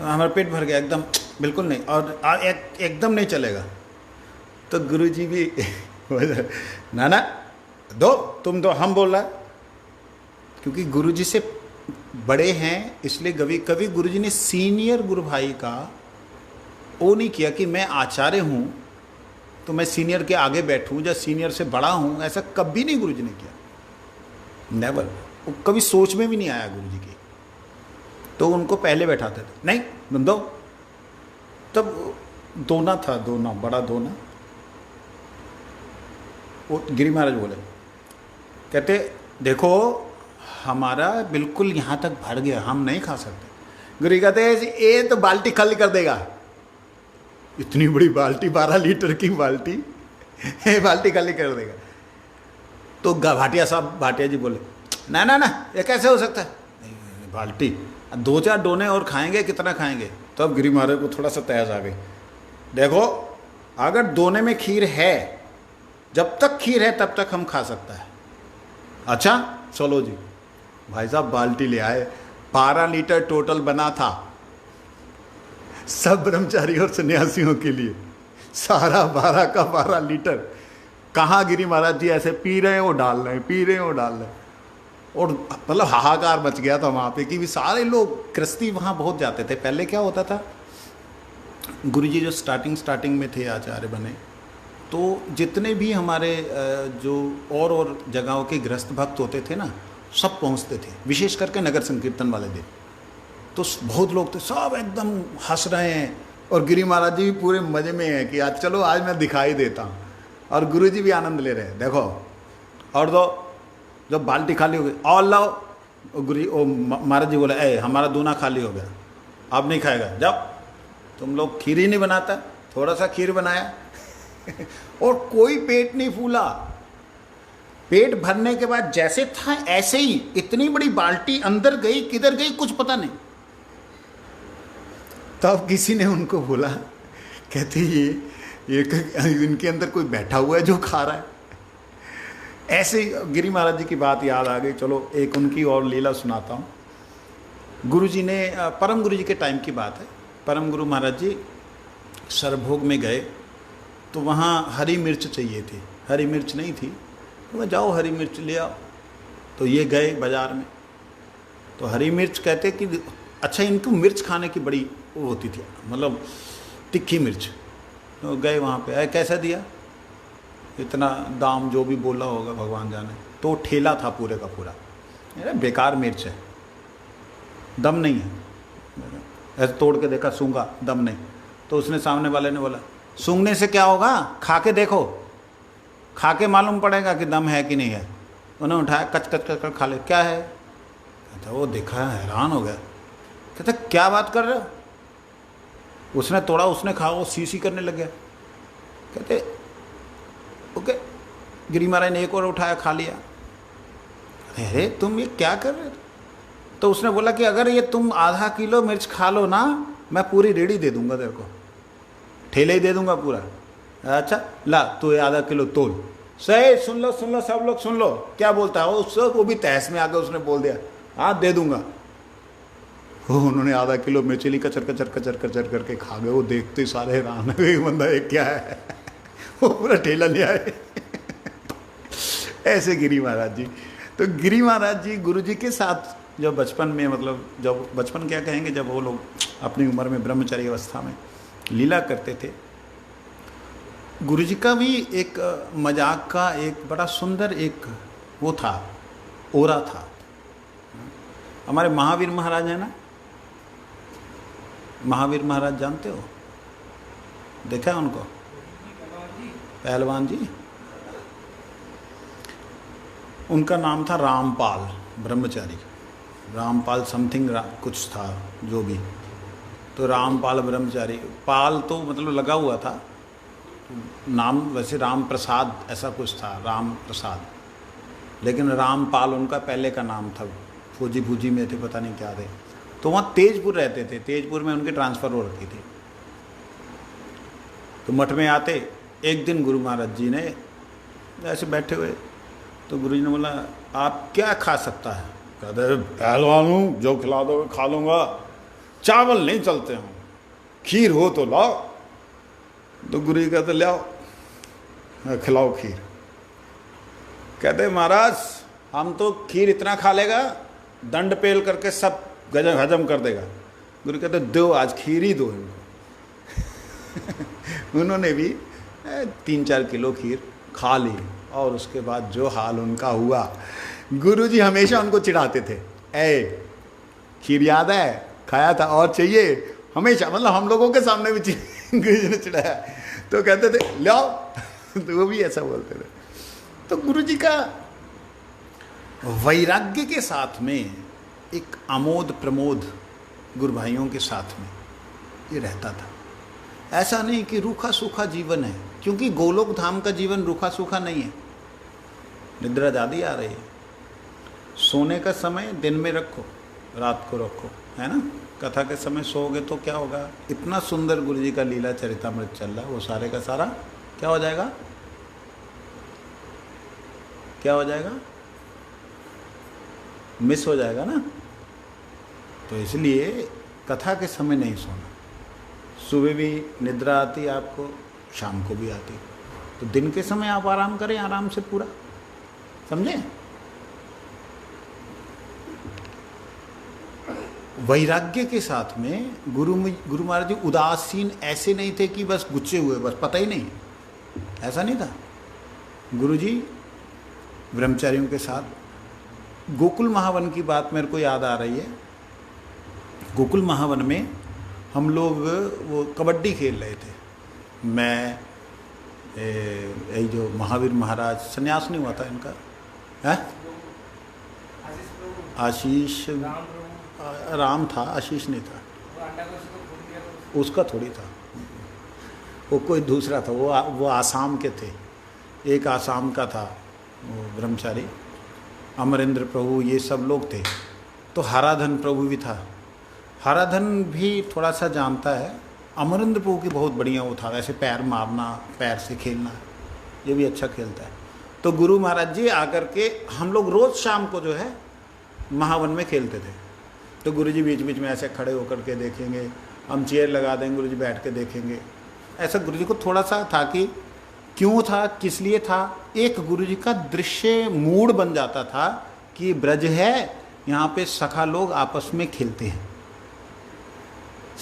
[SPEAKER 1] हमारा पेट भर गया एकदम, बिल्कुल नहीं, और एकदम नहीं चलेगा। तो गुरुजी भी ना ना दो, तुम दो, हम बोल रहा है। क्योंकि गुरुजी से बड़े हैं, इसलिए कभी गुरुजी ने सीनियर गुरु भाई का वो नहीं किया कि मैं आचार्य हूँ तो मैं सीनियर के आगे बैठूँ या सीनियर से बड़ा हूँ, ऐसा कभी नहीं गुरुजी ने किया, नेवर। वो कभी सोच में भी नहीं आया गुरुजी की। तो उनको पहले बैठाते थे, नहीं तुम दो। तब दोना था, दोना, बड़ा दोना। वो गिरी महाराज बोले, कहते देखो हमारा बिल्कुल यहाँ तक भर गया, हम नहीं खा सकते। गुरु कहते ये तो बाल्टी खाली कर देगा। इतनी बड़ी बाल्टी, 12 लीटर की बाल्टी, बाल्टी खाली कर देगा। तो भाटिया साहब, भाटिया जी बोले, ना ना ना, ये कैसे हो सकता है, बाल्टी 2-4 डोने और खाएंगे, कितना खाएंगे। तब तो गिरी महाराज को थोड़ा सा तहस आ गई। देखो अगर दोने में खीर है, जब तक खीर है तब तक हम खा सकता है। अच्छा चलो जी। भाई साहब बाल्टी ले आए, 12 लीटर टोटल बना था, सब ब्रह्मचारी और सन्यासियों के लिए, सारा 12 का 12 लीटर। कहाँ गिरी महाराज जी ऐसे पी रहे हैं, वो डाल रहे हैं, पी रहे हैं, वो डाल रहे हैं। और मतलब हाहाकार मच गया था वहाँ पे कि सारे लोग गृहस्थी वहाँ बहुत जाते थे। पहले क्या होता था, गुरुजी जो स्टार्टिंग में थे आचार्य बने, तो जितने भी हमारे जो और जगहों के गृहस्थ भक्त होते थे ना, सब पहुँचते थे, विशेष करके नगर संकीर्तन वाले दिन। तो बहुत लोग थे, सब एकदम हंस रहे हैं। और गिरी महाराज जी भी पूरे मज़े में हैं कि आज चलो आज मैं दिखाई देता हूँ। और गुरुजी भी आनंद ले रहे हैं, देखो और दो, जब बाल्टी खाली हो गई और लाओ। महाराज जी बोले, ए हमारा दूना खाली हो गया, अब नहीं खाएगा, जाओ तुम लोग खीर ही नहीं बनाता, थोड़ा सा खीर बनाया और कोई पेट नहीं फूला। पेट भरने के बाद जैसे था ऐसे ही, इतनी बड़ी बाल्टी अंदर गई, किधर गई कुछ पता नहीं। तब किसी ने उनको बोला, कहते ये इनके अंदर कोई बैठा हुआ है जो खा रहा है। ऐसे गिरी महाराज जी की बात याद आ गई। चलो एक उनकी और लीला सुनाता हूँ। गुरु जी ने, परम गुरु जी के टाइम की बात है, परम गुरु महाराज जी सरभोग में गए तो वहाँ हरी मिर्च चाहिए थी, हरी मिर्च नहीं थी, तो वह जाओ हरी मिर्च ले आओ। तो ये गए बाज़ार में, तो हरी मिर्च कहते कि अच्छा इनको मिर्च खाने की बड़ी वो होती थी, मतलब तिखी मिर्च। तो गए वहाँ पे, कैसा दिया, इतना दाम जो भी बोला होगा भगवान जाने। तो ठेला था पूरे का पूरा, अरे बेकार मिर्च है, दम नहीं है। ऐसे तोड़ के देखा, सूंघा, दम नहीं। तो उसने सामने वाले ने बोला, सूंघने से क्या होगा, खा के देखो, खा के मालूम पड़ेगा कि दम है कि नहीं है। उन्होंने उठाया, कच कच कच कर खा ले, क्या है। कहता वो देखा, हैरान हो गया। कहता क्या बात कर रहे हो। उसने तोड़ा, उसने खाया, वो सी करने लग गया। कहते ओके। गिरी महाराज ने एक और उठाया, खा लिया। अरे तुम ये क्या कर रहे हो। तो उसने बोला कि अगर ये तुम आधा किलो मिर्च खा लो ना, मैं पूरी रेडी दे दूंगा तेरे को, ठेले ही दे दूंगा पूरा। अच्छा ला तू ये आधा किलो तोल। सही, सुन लो सब लोग सुन लो क्या बोलता है वो भी तहस में आकर उसने बोल दिया, हाँ दे दूंगा। उन्होंने आधा किलो मिर्च ली, कचर कचर कचर कचर करके खा गए। वो देखते सारे हैरान है, बंदा एक क्या है वो पूरा ठेला ले आए ऐसे गिरी महाराज जी। तो गिरी महाराज जी गुरु जी के साथ जब बचपन में, मतलब जब बचपन क्या कहेंगे, जब वो लोग अपनी उम्र में ब्रह्मचारी अवस्था में लीला करते थे, गुरु जी का भी एक मजाक का एक बड़ा सुंदर एक वो था, ओरा था। हमारे महावीर महाराज है ना, महावीर महाराज जानते हो, देखा है उनको, पहलवान जी। उनका नाम था रामपाल, ब्रह्मचारी, रामपाल समथिंग कुछ था जो भी। तो रामपाल ब्रह्मचारी, पाल तो मतलब लगा हुआ था, नाम वैसे राम प्रसाद ऐसा कुछ था, राम प्रसाद, लेकिन रामपाल उनका पहले का नाम था। फौजी में थे, पता नहीं क्या थे। तो वहाँ तेजपुर रहते थे, तेजपुर में उनकी ट्रांसफ़र हो रखी थी। तो मठ में आते, एक दिन गुरु महाराज जी ने ऐसे बैठे हुए, तो गुरु जी ने बोला आप क्या खा सकता है। कहते पहलवान हूँ, जो खिला दो खा लूँगा, चावल नहीं चलते हूँ, खीर हो तो लाओ। तो गुरु जी कहते ले आओ, खिलाओ खीर। कहते महाराज हम तो खीर इतना खा लेगा, दंड पेल करके सब गजब हजम कर देगा। गुरु कहते दो आज खीर ही दो इनको उन्होंने भी 3-4 किलो खीर खा ली, और उसके बाद जो हाल उनका हुआ, गुरुजी हमेशा उनको चिढ़ाते थे, ए खीर याद है, खाया था और चाहिए, हमेशा, मतलब हम लोगों के सामने भी गुरुजी ने चिढ़ाया। तो कहते थे ले आओ तो वो भी ऐसा बोलते थे। तो गुरुजी का वैराग्य के साथ में एक आमोद प्रमोद गुरु भाइयों के साथ में ये रहता था। ऐसा नहीं कि रूखा सूखा जीवन है, क्योंकि गोलोक धाम का जीवन रूखा सूखा नहीं है। निद्रा ज़्यादा आ रही है, सोने का समय दिन में रखो, रात को रखो, है ना। कथा के समय सोओगे तो क्या होगा, इतना सुंदर गुरु जी का लीला चरितामृत चल रहा है, वो सारे का सारा क्या हो जाएगा, क्या हो जाएगा, मिस हो जाएगा ना। तो इसलिए कथा के समय नहीं सोना। सुबह भी निद्रा आती आपको, शाम को भी आती, तो दिन के समय आप आराम करें, आराम से पूरा, समझे। वैराग्य के साथ में गुरु महाराज जी उदासीन ऐसे नहीं थे कि बस गुस्से हुए, बस पता ही नहीं, ऐसा नहीं था। गुरु जी ब्रह्मचारियों के साथ गोकुल महावन की बात मेरे को याद आ रही है। गोकुल महावन में हम लोग वो कबड्डी खेल रहे थे। मैं यही जो महावीर महाराज, संन्यास नहीं हुआ था इनका, है आशीष, राम था, आशीष नहीं था। उसका थोड़ी था, वो कोई दूसरा था, वो आसाम के थे। एक आसाम का था वो ब्रह्मचारी, अमरेंद्र प्रभु, ये सब लोग थे। तो हराधन प्रभु भी था, हराधन भी थोड़ा सा जानता है। अमरेंद्र प्रभु की बहुत बढ़िया वो था, वैसे पैर मारना, पैर से खेलना, ये भी अच्छा खेलता है। तो गुरु महाराज जी आकर के, हम लोग रोज़ शाम को जो है महावन में खेलते थे। तो गुरु जी बीच बीच में ऐसे खड़े होकर के देखेंगे, हम चेयर लगा देंगे, गुरु जी बैठ के देखेंगे। ऐसा गुरु जी को थोड़ा सा था कि क्यों था, किस लिए था, एक गुरु जी का दृश्य मूड बन जाता था कि ब्रज है, यहाँ पे सखा लोग आपस में खेलते हैं।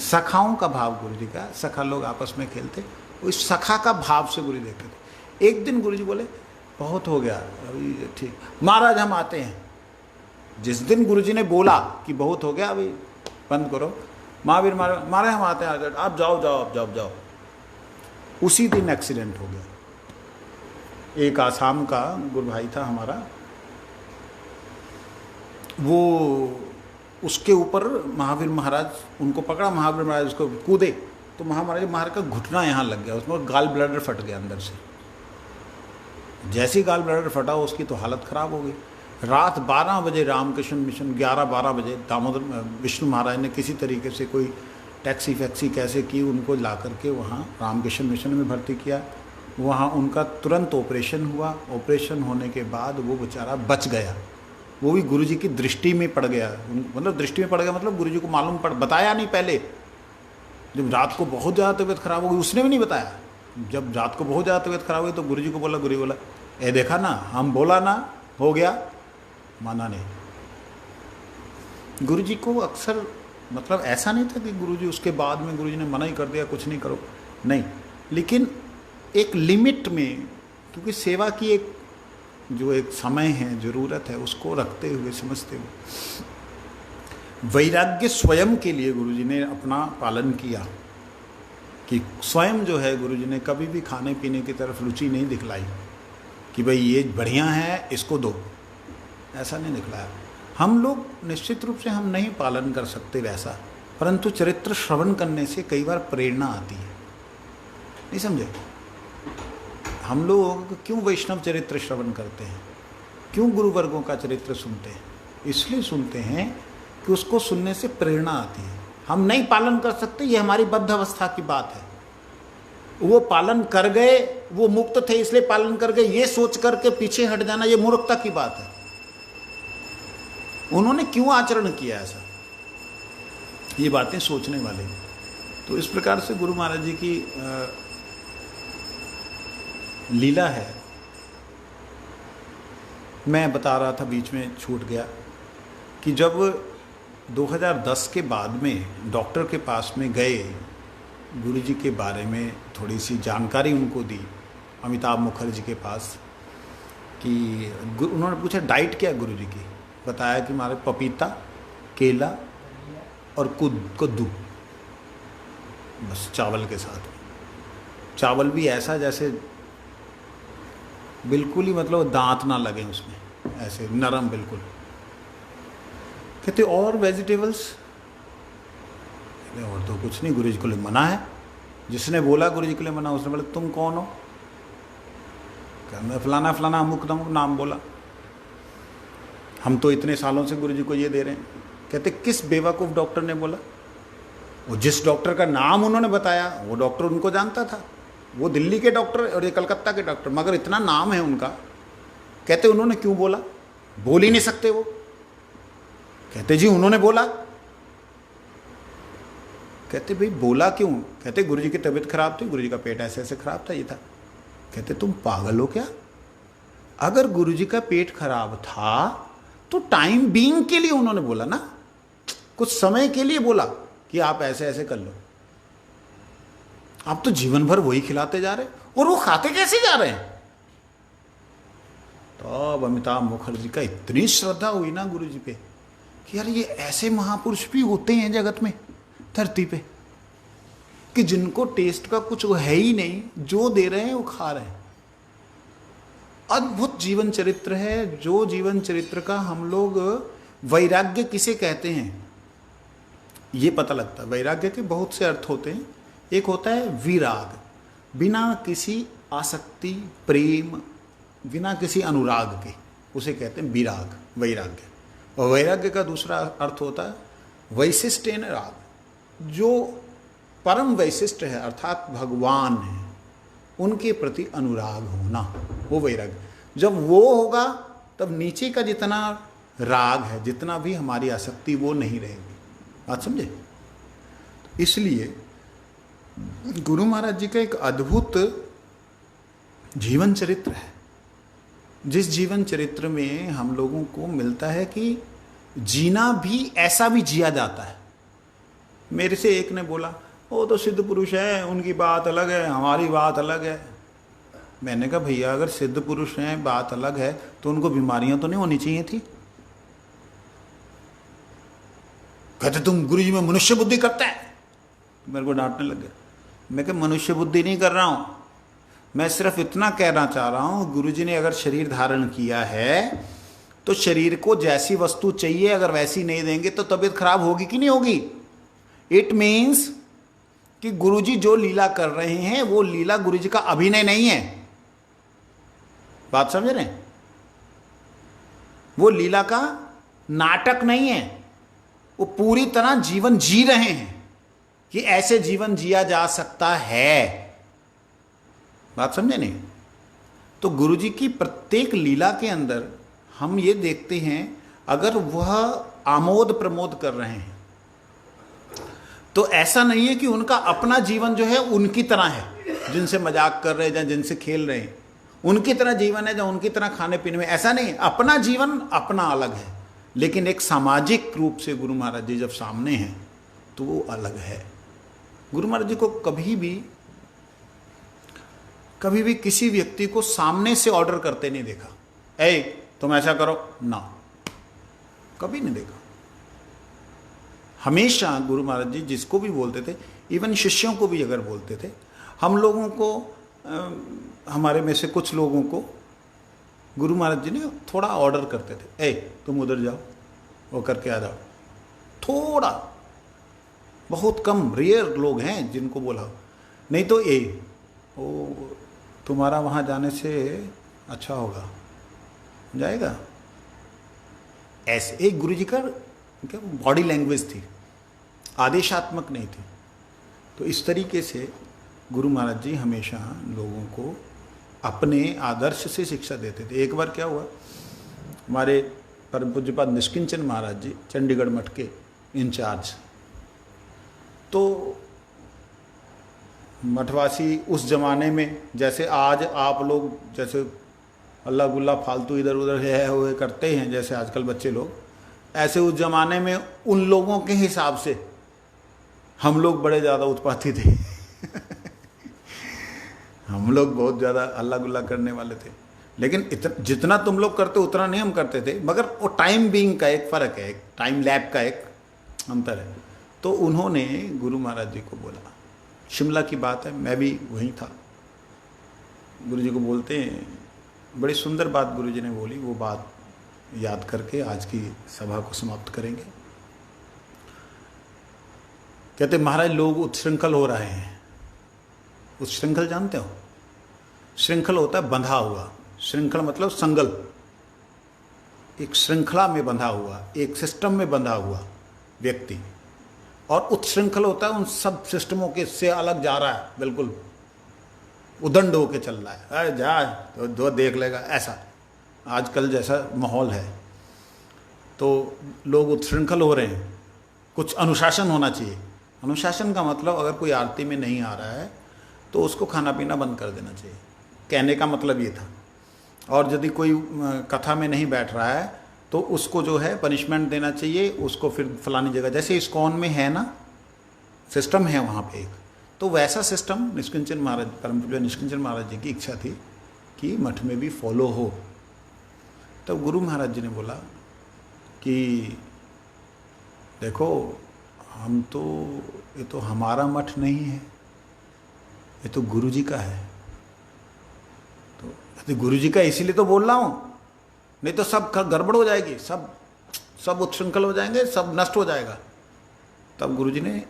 [SPEAKER 1] सखाओं का भाव गुरु जी का, सखा लोग आपस में खेलते, उस सखा का भाव से गुरु जी देखते थे। एक दिन गुरु जी बोले बहुत हो गया अभी, ठीक महाराज हम आते हैं। जिस दिन गुरु जी ने बोला कि बहुत हो गया अभी बंद करो, महावीर महाराज हम आते हैं, आप जाओ जाओ आप जाओ जाओ। उसी दिन एक्सीडेंट हो गया। एक आसाम का गुरु भाई था हमारा, वो उसके ऊपर महावीर महाराज उनको पकड़ा, महावीर महाराज उसको कूदे तो महाराज का घुटना यहाँ लग गया, उसमें गाल ब्लैडर फट गया अंदर से। जैसी गाल ब्लैडर फटा उसकी तो हालत ख़राब हो गई। रात 12 बजे रामकृष्ण मिशन, 11-12 बजे दामोदर विष्णु महाराज ने किसी तरीके से कोई टैक्सी फैक्सी कैसे की, उनको ला करके वहाँ रामकृष्ण मिशन में भर्ती किया। वहाँ उनका तुरंत ऑपरेशन हुआ। ऑपरेशन होने के बाद वो बेचारा बच गया। वो भी गुरुजी की दृष्टि में पड़ गया, मतलब दृष्टि में पड़ गया मतलब गुरुजी को मालूम पड़, बताया नहीं पहले। जब रात को बहुत ज़्यादा तबीयत खराब हो गई, उसने भी नहीं बताया। जब रात को बहुत ज़्यादा तबीयत खराब हुई तो गुरुजी को बोला, गुरुजी बोला ए देखा ना, हम बोला ना हो गया, माना नहीं। गुरुजी को अक्सर मतलब ऐसा नहीं था कि गुरुजी उसके बाद में गुरुजी ने मना ही कर दिया कुछ नहीं करो, नहीं, लेकिन एक लिमिट में, क्योंकि सेवा की एक जो एक समय है, ज़रूरत है, उसको रखते हुए समझते हुए वैराग्य स्वयं के लिए गुरुजी ने अपना पालन किया कि स्वयं जो है गुरुजी ने कभी भी खाने पीने की तरफ रुचि नहीं दिखलाई कि भाई ये बढ़िया है इसको दो, ऐसा नहीं दिखलाया। हम लोग निश्चित रूप से हम नहीं पालन कर सकते वैसा, परंतु चरित्र श्रवण करने से कई बार प्रेरणा आती है, नहीं समझे? हम लोग क्यों वैष्णव चरित्र श्रवण करते हैं, क्यों गुरुवर्गों का चरित्र सुनते हैं? इसलिए सुनते हैं कि उसको सुनने से प्रेरणा आती है। हम नहीं पालन कर सकते, ये हमारी बद्ध अवस्था की बात है। वो पालन कर गए, वो मुक्त थे इसलिए पालन कर गए, ये सोच करके पीछे हट जाना ये मूर्खता की बात है। उन्होंने क्यों आचरण किया ऐसा, ये बातें सोचने वाली। तो इस प्रकार से गुरु महाराज जी की लीला है। मैं बता रहा था, बीच में छूट गया, कि जब 2010 के बाद में डॉक्टर के पास में गए, गुरु जी के बारे में थोड़ी सी जानकारी उनको दी, अमिताभ मुखर्जी के पास, कि उन्होंने पूछा डाइट क्या गुरु जी की, बताया कि हमारे पपीता, केला और कद्दू, बस चावल के साथ। चावल भी ऐसा जैसे बिल्कुल ही मतलब दांत ना लगे उसमें, ऐसे नरम बिल्कुल। कहते और वेजिटेबल्स, और तो कुछ नहीं, गुरु जी के लिए मना है। जिसने बोला गुरु जी के लिए मना, उसने बोला तुम कौन हो? मैं फलाना फलाना अमुक नाम बोला, हम तो इतने सालों से गुरु जी को ये दे रहे हैं। कहते किस बेवकूफ़ डॉक्टर ने बोला? वो जिस डॉक्टर का नाम उन्होंने बताया वो डॉक्टर उनको जानता था, वो दिल्ली के डॉक्टर और ये कलकत्ता के डॉक्टर, मगर इतना नाम है उनका। कहते उन्होंने क्यों बोला? बोल ही नहीं सकते वो। कहते जी उन्होंने बोला। कहते भाई बोला क्यों? कहते गुरु जी की तबीयत खराब थी, गुरु जी का पेट ऐसे ऐसे खराब था, ये था। कहते तुम पागल हो क्या? अगर गुरु जी का पेट खराब था तो टाइम बीइंग के लिए उन्होंने बोला ना, कुछ समय के लिए बोला कि आप ऐसे ऐसे कर लो। आप तो जीवन भर वही खिलाते जा रहे, और वो खाते कैसे जा रहे हैं? तो अब अमिताभ मुखर्जी का इतनी श्रद्धा हुई ना गुरु जी पे कि यार ये ऐसे महापुरुष भी होते हैं जगत में, धरती पे, कि जिनको टेस्ट का कुछ वो है ही नहीं, जो दे रहे हैं वो खा रहे हैं। अद्भुत जीवन चरित्र है, जो जीवन चरित्र का हम लोग वैराग्य किसे कहते हैं? ये पता लगता है। वैराग्य के बहुत से अर्थ होते हैं। एक होता है विराग, बिना किसी आसक्ति, प्रेम, बिना किसी अनुराग के, उसे कहते हैं विराग, वैराग्य। और वैराग्य का दूसरा अर्थ होता है वैशिष्टेन राग, जो परम वैशिष्ट है अर्थात भगवान है, उनके प्रति अनुराग होना, वो वैराग्य। जब वो होगा तब नीचे का जितना राग है, जितना भी हमारी आसक्ति, वो नहीं रहेगी। बात समझे? इसलिए गुरु महाराज जी का एक अद्भुत जीवन चरित्र है, जिस जीवन चरित्र में हम लोगों को मिलता है कि जीना भी ऐसा भी जिया जाता है। मेरे से एक ने बोला वो तो सिद्ध पुरुष है, उनकी बात अलग है, हमारी बात अलग है। मैंने कहा भैया अगर सिद्ध पुरुष हैं, बात अलग है, तो उनको बीमारियां तो नहीं होनी चाहिए थी। कहते तुम गुरुजी में मनुष्य बुद्धि करता है, मेरे को डांटने लग गया। मैं कहा मनुष्य बुद्धि नहीं कर रहा हूं, मैं सिर्फ इतना कहना चाह रहा हूं, गुरुजी ने अगर शरीर धारण किया है तो शरीर को जैसी वस्तु चाहिए अगर वैसी नहीं देंगे तो तबीयत खराब होगी कि नहीं होगी। इट मीन्स कि गुरुजी जो लीला कर रहे हैं वो लीला गुरुजी का अभिनय नहीं है। बात समझ रहे हैं? वो लीला का नाटक नहीं है, वो पूरी तरह जीवन जी रहे हैं कि ऐसे जीवन जिया जा सकता है। बात समझे नहीं? तो गुरुजी की प्रत्येक लीला के अंदर हम ये देखते हैं, अगर वह आमोद प्रमोद कर रहे हैं तो ऐसा नहीं है कि उनका अपना जीवन जो है उनकी तरह है, जिनसे मजाक कर रहे हैं या जिनसे खेल रहे हैं उनकी तरह जीवन है, या उनकी तरह खाने पीने में, ऐसा नहीं। अपना जीवन अपना अलग है, लेकिन एक सामाजिक रूप से गुरु महाराज जी जब सामने हैं तो वो अलग है। गुरु महाराज जी को कभी भी किसी व्यक्ति को सामने से ऑर्डर करते नहीं देखा, ऐ तुम ऐसा करो ना, कभी नहीं देखा। हमेशा गुरु महाराज जी जिसको भी बोलते थे, इवन शिष्यों को भी अगर बोलते थे, हम लोगों को, हमारे में से कुछ लोगों को गुरु महाराज जी ने थोड़ा ऑर्डर करते थे, ए तुम उधर जाओ, वो करके आ जाओ। थोड़ा, बहुत कम, रेयर लोग हैं जिनको बोला, नहीं तो वो तुम्हारा वहाँ जाने से अच्छा होगा, जाएगा। ऐसे एक गुरु जी का क्या बॉडी लैंग्वेज थी, आदेशात्मक नहीं थी। तो इस तरीके से गुरु महाराज जी हमेशा लोगों को अपने आदर्श से शिक्षा देते थे। एक बार क्या हुआ, हमारे परम पूज्यपाद निष्किंचन महाराज जी चंडीगढ़ मठ के इंचार्ज, तो मठवासी उस जमाने में जैसे आज आप लोग जैसे अल्लाह गुल्ला फालतू इधर उधर है हुए करते हैं, जैसे आजकल बच्चे लोग, ऐसे उस जमाने में उन लोगों के हिसाब से हम लोग बड़े ज़्यादा उत्पाती थे हम लोग बहुत ज़्यादा अल्लाह गुल्ला करने वाले थे, लेकिन जितना तुम लोग करते उतना नहीं हम करते थे, मगर वो टाइम बीइंग का एक फ़र्क है, एक टाइम लैप का एक अंतर है। तो उन्होंने गुरु महाराज जी को बोला, शिमला की बात है, मैं भी वहीं था। गुरु जी को बोलते हैं, बड़ी सुंदर बात गुरु जी ने बोली, वो बात याद करके आज की सभा को समाप्त करेंगे। कहते महाराज लोग उत्श्रृंखल हो रहे हैं। उत्श्रृंखल जानते हो? श्रृंखल होता है बंधा हुआ, श्रृंखल मतलब संगल, एक श्रृंखला में बंधा हुआ, एक सिस्टम में बंधा हुआ व्यक्ति। और उत्श्रृंखल होता है उन सब सिस्टमों के से अलग जा रहा है, बिल्कुल उदंड होके चल रहा है, अरे जा तो दो देख लेगा, ऐसा आजकल जैसा माहौल है। तो लोग उत्श्रृंखल हो रहे हैं, कुछ अनुशासन होना चाहिए। अनुशासन का मतलब अगर कोई आरती में नहीं आ रहा है तो उसको खाना पीना बंद कर देना चाहिए, कहने का मतलब ये था। और यदि कोई कथा में नहीं बैठ रहा है तो उसको जो है पनिशमेंट देना चाहिए, उसको फिर फलानी जगह, जैसे इस्कॉन में है ना सिस्टम है वहाँ पे एक, तो वैसा सिस्टम निष्किंचन महाराज, परम पूज्य निष्किंचन महाराज जी की इच्छा थी कि मठ में भी फॉलो हो। तब गुरु महाराज जी ने बोला कि देखो हम तो, ये तो हमारा मठ नहीं है, ये तो गुरु जी का है। तो गुरु जी का इसीलिए तो बोल रहा हूँ, नहीं तो सब गड़बड़ हो जाएगी, सब उत्श्रृंखल हो जाएंगे, सब नष्ट हो जाएगा। तब गुरुजी ने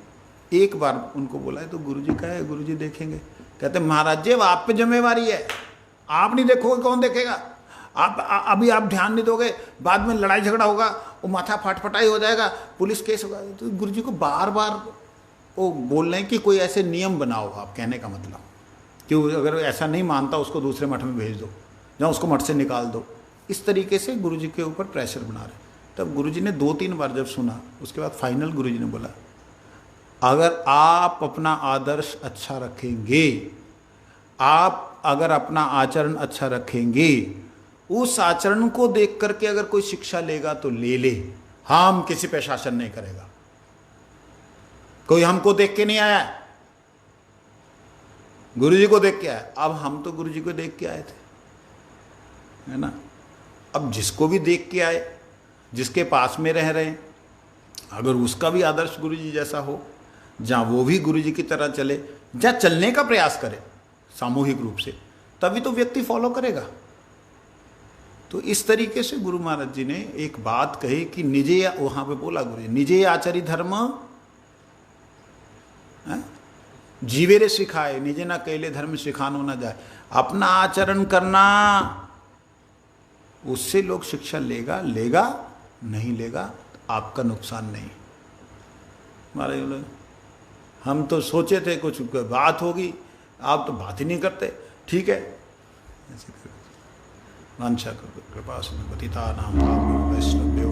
[SPEAKER 1] एक बार उनको बोला है, तो गुरुजी कहा है, गुरुजी देखेंगे, कहते महाराज जी अब आप पे जिम्मेवारी है, आप नहीं देखोगे कौन देखेगा, अभी आप ध्यान नहीं दोगे, बाद में लड़ाई झगड़ा होगा, वो माथा फटफटाई हो जाएगा, पुलिस केस होगा। तो गुरुजी को बार बार वो बोल रहे हैं कि कोई ऐसे नियम बनाओ, आप कहने का मतलब कि अगर ऐसा नहीं मानता उसको दूसरे मठ में भेज दो, या उसको मठ से निकाल दो। इस तरीके से गुरुजी के ऊपर प्रेशर बना रहे। तब गुरुजी ने 2-3 बार जब सुना, उसके बाद फाइनल गुरुजी ने बोला, अगर आप अपना आदर्श अच्छा रखेंगे, आप अगर अपना आचरण अच्छा रखेंगे, उस आचरण को देख करके अगर कोई शिक्षा लेगा तो ले ले, हम किसी पे शासन नहीं करेगा। कोई हमको देख के नहीं आया, गुरुजी को देख के आया। अब हम तो गुरुजी को देख के आए थे, है ना। अब जिसको भी देख के आए, जिसके पास में रह रहे हैं, अगर उसका भी आदर्श गुरुजी जैसा हो, जहाँ वो भी गुरुजी की तरह चले, जहाँ चलने का प्रयास करे सामूहिक रूप से, तभी तो व्यक्ति फॉलो करेगा। तो इस तरीके से गुरु महाराज जी ने एक बात कही कि निजे, वहाँ पे बोला गुरु जी, निजे आचरी धर्म जीवेरे सिखाए, निजे ना कैले धर्म सिखानो ना जाए। अपना आचरण करना, उससे लोग शिक्षा लेगा, नहीं लेगा आपका नुकसान नहीं। हमारे बोले हम तो सोचे थे कुछ बात होगी, आप तो बात ही नहीं करते, ठीक है। वांछा कृपा सिंधु पतितानां पावनेभ्यो वैष्णवेभ्यो